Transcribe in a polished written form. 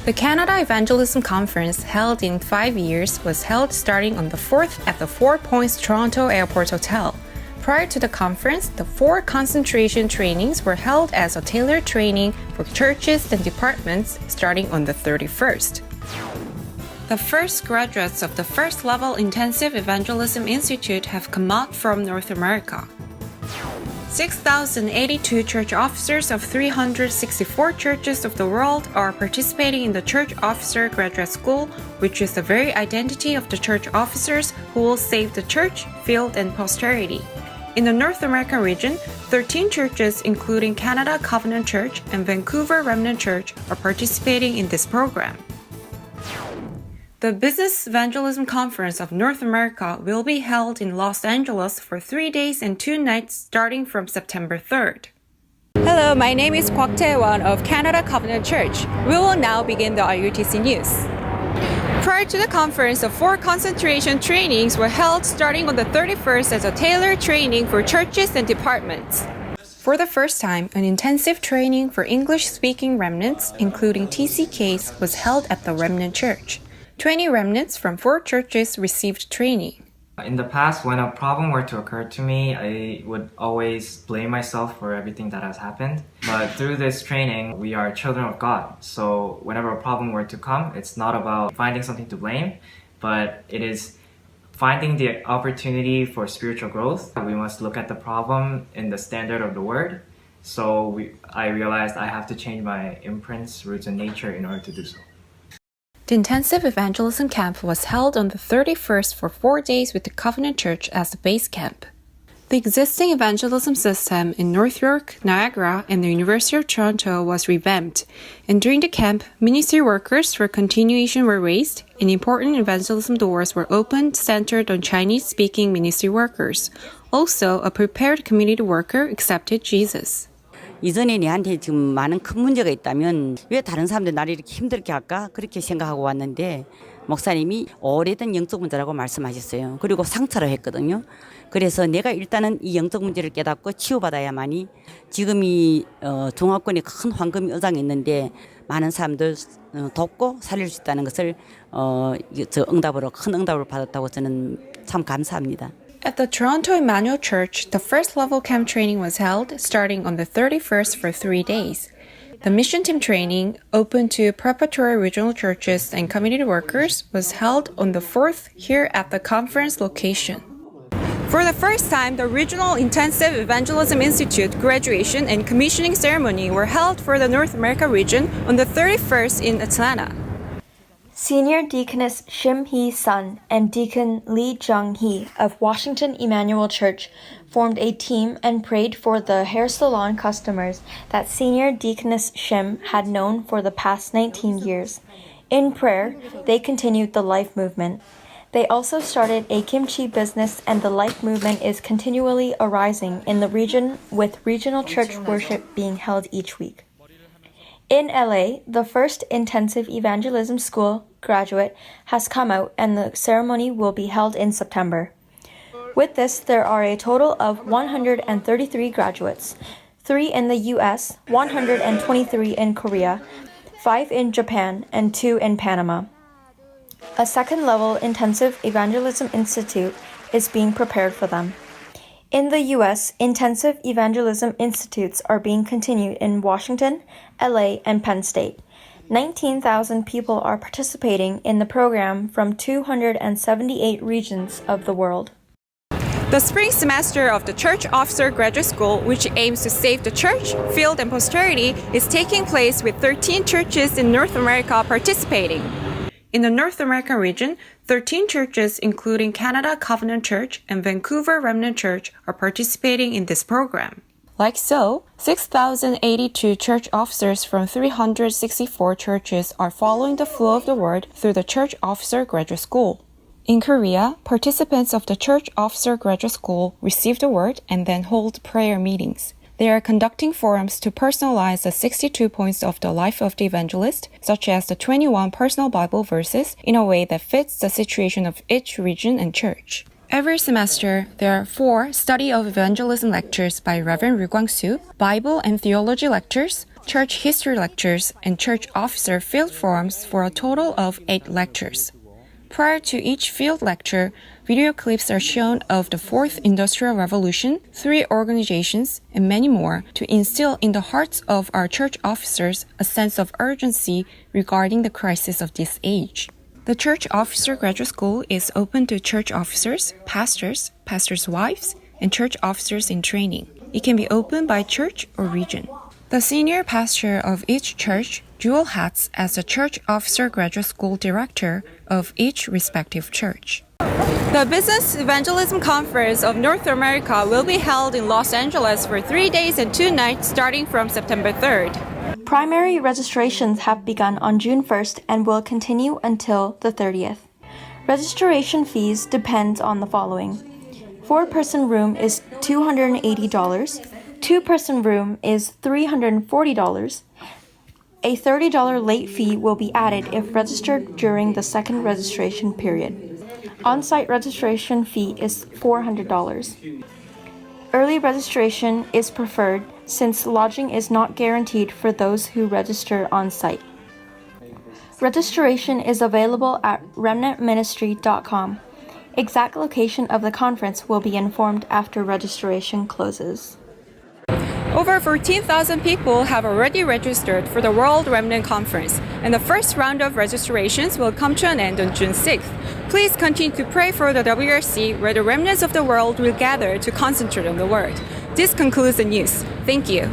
The Canada Evangelism Conference, held in 5 years, was held starting on the 4th at the 4 Points Toronto Airport Hotel. Prior to the conference, the 4 concentration trainings were held as a tailored training for churches and departments starting on the 31st. The first graduates of the First Level Intensive Evangelism Institute have come out from North America. 6,082 church officers of 364 churches of the world are participating in the Church Officer Graduate School, which is the very identity of the church officers who will save the church, field, and posterity. In the North American region, 13 churches, including Canada Covenant Church and Vancouver Remnant Church, are participating in this program. The Business Evangelism Conference of North America will be held in Los Angeles for 3 days and 2 nights starting from September 3rd. Hello, my name is Kwak Tae-won of Canada Covenant Church. We will now begin the RUTC News. Prior to the conference, the 4 concentration trainings were held starting on the 31st as a tailored training for churches and departments. For the first time, an intensive training for English-speaking remnants, including TCKs, was held at the Remnant Church. 20 remnants from 4 churches received training. In the past, when a problem were to occur to me, I would always blame myself for everything that has happened. But through this training, we are children of God. So whenever a problem were to come, it's not about finding something to blame, but it is finding the opportunity for spiritual growth. We must look at the problem in the standard of the word. So I realized I have to change my imprints, roots, and nature in order to do so. The intensive evangelism camp was held on the 31st for 4 days with the Covenant Church as the base camp. The existing evangelism system in North York, Niagara, and the University of Toronto was revamped, and during the camp, ministry workers for continuation were raised, and important evangelism doors were opened centered on Chinese-speaking ministry workers. Also, a prepared community worker accepted Jesus. 이전에 내한테 지금 많은 큰 문제가 있다면 왜 다른 사람들 나를 이렇게 힘들게 할까? 그렇게 생각하고 왔는데 목사님이 오래된 영적 문제라고 말씀하셨어요. 그리고 상처를 했거든요. 그래서 내가 일단은 이 영적 문제를 깨닫고 치유받아야만이 지금 이 종합권에 큰 황금이 의장에 있는데 많은 사람들 돕고 살릴 수 있다는 것을 저 응답으로 큰 응답을 받았다고 저는 참 감사합니다. At the Toronto Emmanuel Church, the first level camp training was held starting on the 31st for 3 days. The mission team training, open to preparatory regional churches and community workers, was held on the 4th here at the conference location. For the first time, the Regional Intensive Evangelism Institute graduation and commissioning ceremony were held for the North America region on the 31st in Atlanta. Senior Deaconess Shim Hee-sun and Deacon Lee Jung-hee of Washington Emmanuel Church formed a team and prayed for the hair salon customers that Senior Deaconess Shim had known for the past 19 years. In prayer, they continued the Life Movement. They also started a kimchi business, and the Life Movement is continually arising in the region, with regional church worship being held each week. In LA, the first intensive evangelism school graduate has come out, and the ceremony will be held in September. With this, there are a total of 133 graduates, 3 in the US, 123 in Korea, 5 in Japan, and 2 in Panama. A second-level intensive evangelism institute is being prepared for them. In the U.S., intensive evangelism institutes are being continued in Washington, LA, and Penn State. 19,000 people are participating in the program from 278 regions of the world. The spring semester of the Church Officer Graduate School, which aims to save the church, field, and posterity, is taking place with 13 churches in North America participating. In the North American region, 13 churches, including Canada Covenant Church and Vancouver Remnant Church, are participating in this program. Like so, 6,082 church officers from 364 churches are following the flow of the word through the Church Officer Graduate School. In Korea, participants of the Church Officer Graduate School receive the word and then hold prayer meetings. They are conducting forums to personalize the 62 points of the life of the evangelist, such as the 21 personal Bible verses, in a way that fits the situation of each region and church. Every semester, there are 4 Study of Evangelism lectures by Reverend Ryu Kwang-soo, Bible and Theology lectures, church history lectures, and church officer field forums for a total of 8 lectures. Prior to each field lecture, video clips are shown of the 4th Industrial Revolution, 3 organizations, and many more to instill in the hearts of our church officers a sense of urgency regarding the crisis of this age. The Church Officer Graduate School is open to church officers, pastors, pastors' wives, and church officers in training. It can be opened by church or region. The senior pastor of each church dual hats as the Church Officer Graduate School director of each respective church. The Business Evangelism Conference of North America will be held in Los Angeles for 3 days and 2 nights starting from September 3rd. Primary registrations have begun on June 1st and will continue until the 30th. Registration fees depend on the following. 4-person room is $280, 2-person room is $340. A $30 late fee will be added if registered during the second registration period. On-site registration fee is $400. Early registration is preferred since lodging is not guaranteed for those who register on-site. Registration is available at remnantministry.com. Exact location of the conference will be informed after registration closes. Over 14,000 people have already registered for the World Remnant Conference, and the first round of registrations will come to an end on June 6th. Please continue to pray for the WRC, where the remnants of the world will gather to concentrate on the Word. This concludes the news. Thank you.